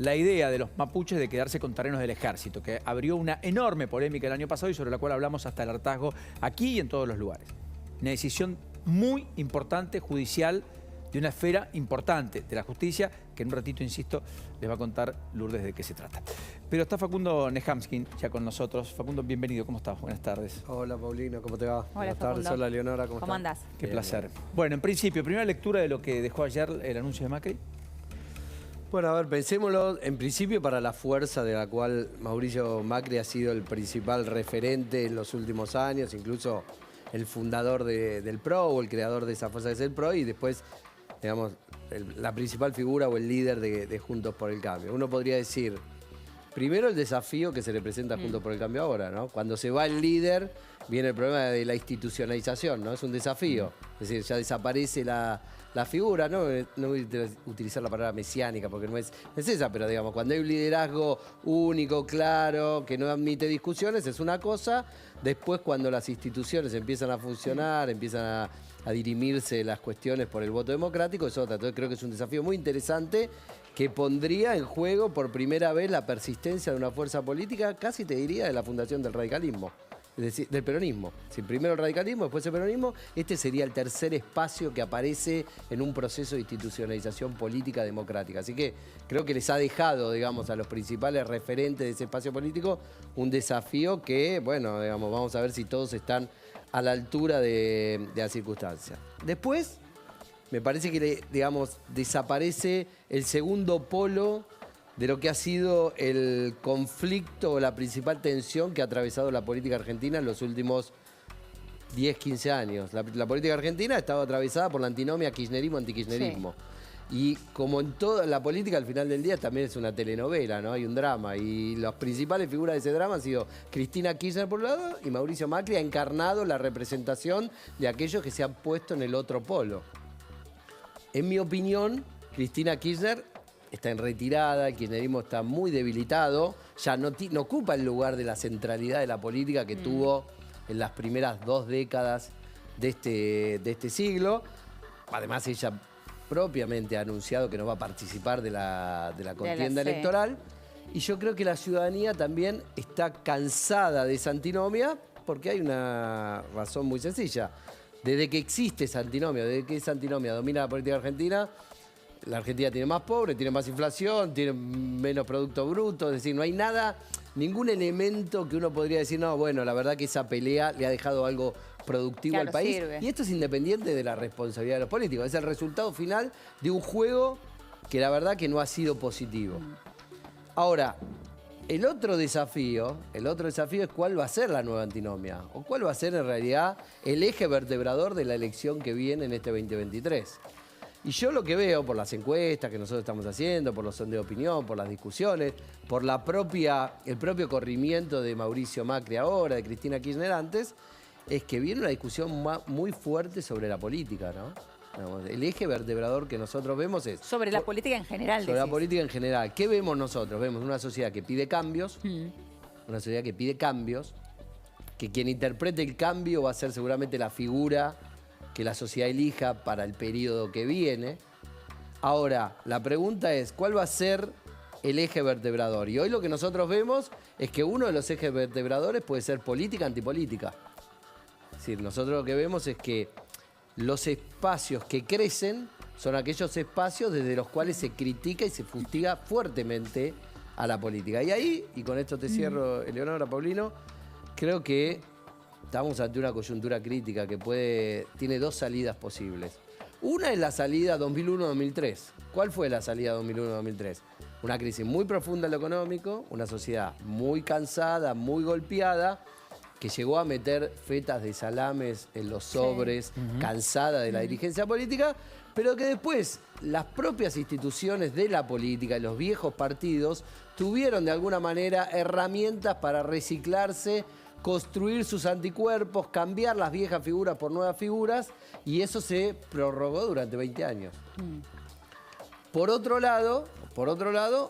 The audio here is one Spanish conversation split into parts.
la idea de los mapuches de quedarse con terrenos del ejército, que abrió una enorme polémica el año pasado y sobre la cual hablamos hasta el hartazgo aquí y en todos los lugares. Una decisión muy importante, judicial, de una esfera importante de la justicia, que en un ratito, insisto, les va a contar Lourdes de qué se trata. Pero está Facundo Nehamskin ya con nosotros. Facundo, bienvenido. ¿Cómo estás? Buenas tardes. Hola, Paulino. ¿Cómo te va? Hola, Buenas tardes. Facundo. Hola, Leonora. ¿Cómo andás? Qué Bien, placer. bien. Bueno, en principio, primera lectura de lo que dejó ayer el anuncio de Macri. Bueno, a ver, pensémoslo. En principio, para la fuerza de la cual Mauricio Macri ha sido el principal referente en los últimos años, incluso el fundador del PRO o el creador de esa fuerza que es el PRO, y después, digamos, la principal figura o el líder de Juntos por el Cambio. Uno podría decir, primero el desafío que se le presenta a Juntos por el Cambio ahora, ¿no? Cuando se va el líder, viene el problema de la institucionalización, ¿no? Es un desafío. Es decir, ya desaparece la figura, ¿no? No voy a utilizar la palabra mesiánica porque no es esa, pero digamos, cuando hay un liderazgo único, claro, que no admite discusiones, es una cosa. Después, cuando las instituciones empiezan a funcionar, empiezan a dirimirse las cuestiones por el voto democrático, es otra. Entonces creo que es un desafío muy interesante que pondría en juego por primera vez la persistencia de una fuerza política, casi te diría, de la fundación del radicalismo. Es decir, del peronismo. Si primero el radicalismo, después el peronismo, este sería el tercer espacio que aparece en un proceso de institucionalización política democrática. Así que creo que les ha dejado, digamos, a los principales referentes de ese espacio político un desafío que, bueno, digamos, vamos a ver si todos están a la altura de la circunstancia. Después, me parece que, digamos, desaparece el segundo polo de lo que ha sido el conflicto o la principal tensión que ha atravesado la política argentina en los últimos 10, 15 años. La política argentina ha estado atravesada por la antinomia kirchnerismo-antikirchnerismo. Sí. Y como en toda la política, al final del día también es una telenovela, ¿no? Hay un drama. Y las principales figuras de ese drama han sido Cristina Kirchner por un lado y Mauricio Macri ha encarnado la representación de aquellos que se han puesto en el otro polo. En mi opinión, Cristina Kirchner está en retirada, el kirchnerismo está muy debilitado, ya no ocupa el lugar de la centralidad de la política que tuvo en las primeras 2 décadas de este siglo. Además, ella propiamente ha anunciado que no va a participar de la contienda electoral. Y yo creo que la ciudadanía también está cansada de esa antinomia porque hay una razón muy sencilla. Desde que existe esa antinomia, desde que esa antinomia domina la política argentina, la Argentina tiene más pobres, tiene más inflación, tiene menos Producto Bruto, es decir, no hay nada, ningún elemento que uno podría decir, no, bueno, la verdad que esa pelea le ha dejado algo productivo al país. Sirve. Y esto es independiente de la responsabilidad de los políticos, es el resultado final de un juego que la verdad que no ha sido positivo. Ahora, el otro desafío es cuál va a ser la nueva antinomia, o cuál va a ser en realidad el eje vertebrador de la elección que viene en este 2023. Y yo lo que veo por las encuestas que nosotros estamos haciendo, por los sondeos de opinión, por las discusiones, por el propio corrimiento de Mauricio Macri ahora, de Cristina Kirchner antes, es que viene una discusión muy fuerte sobre la política, ¿no? El eje vertebrador que nosotros vemos es... Sobre la política en general, Sobre la política en general. ¿Qué vemos nosotros? Vemos una sociedad que pide cambios, que quien interprete el cambio va a ser seguramente la figura que la sociedad elija para el periodo que viene. Ahora, la pregunta es, ¿cuál va a ser el eje vertebrador? Y hoy lo que nosotros vemos es que uno de los ejes vertebradores puede ser política antipolítica. Es decir, nosotros lo que vemos es que los espacios que crecen son aquellos espacios desde los cuales se critica y se fustiga fuertemente a la política. Y ahí, y con esto te cierro, Eleonora, Paulino, creo que estamos ante una coyuntura crítica que tiene 2 salidas posibles. Una es la salida 2001-2003. ¿Cuál fue la salida 2001-2003? Una crisis muy profunda en lo económico, una sociedad muy cansada, muy golpeada, que llegó a meter fetas de salames en los sobres, cansada de la dirigencia política, pero que después las propias instituciones de la política y los viejos partidos tuvieron de alguna manera herramientas para reciclarse, construir sus anticuerpos, cambiar las viejas figuras por nuevas figuras, y eso se prorrogó durante 20 años. Por otro lado,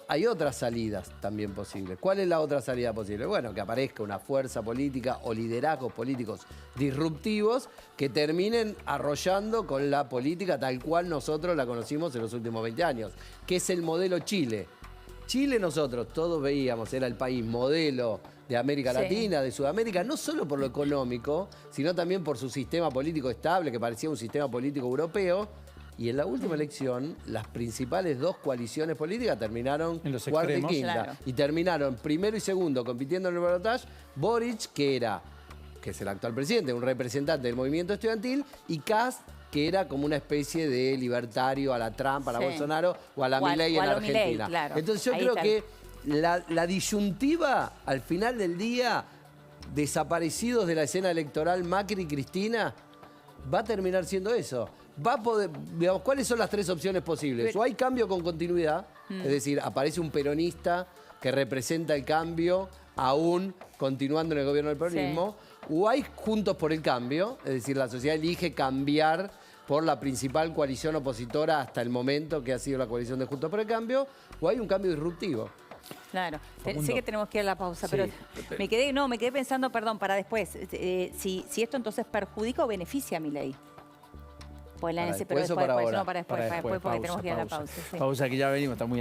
hay otras salidas también posibles. ¿Cuál es la otra salida posible? Bueno, que aparezca una fuerza política o liderazgos políticos disruptivos que terminen arrollando con la política tal cual nosotros la conocimos en los últimos 20 años, que es el modelo Chile. Chile nosotros todos veíamos, era el país modelo de América Sí. Latina, de Sudamérica, no solo por lo económico, sino también por su sistema político estable, que parecía un sistema político europeo. Y en la última elección, las principales dos coaliciones políticas terminaron En los cuarta y extremos. quinta. Claro. Y terminaron primero y segundo compitiendo en el balotaje Boric, que es el actual presidente, un representante del movimiento estudiantil, y Kast, que era como una especie de libertario a la Trump, a la Sí. Bolsonaro o a la O a- Milei o en a lo Milei, Argentina. claro. Entonces yo Ahí creo está. que la disyuntiva, al final del día, desaparecidos de la escena electoral Macri y Cristina, va a terminar siendo eso. Va a poder, digamos, ¿cuáles son las tres opciones posibles? O hay cambio con continuidad, es decir, aparece un peronista que representa el cambio, aún continuando en el gobierno del peronismo, o hay Juntos por el Cambio, es decir, la sociedad elige cambiar por la principal coalición opositora hasta el momento, que ha sido la coalición de Juntos por el Cambio, o hay un cambio disruptivo. Claro. Facundo. Sé que tenemos que ir a la pausa, Sí. pero me quedé pensando, perdón, para después. Si esto entonces perjudica o beneficia a Milei. Pues ¿Para pero después o después, para ahora? no, para después, porque pausa, tenemos que ir a la pausa. sí. Pausa que ya venimos, está muy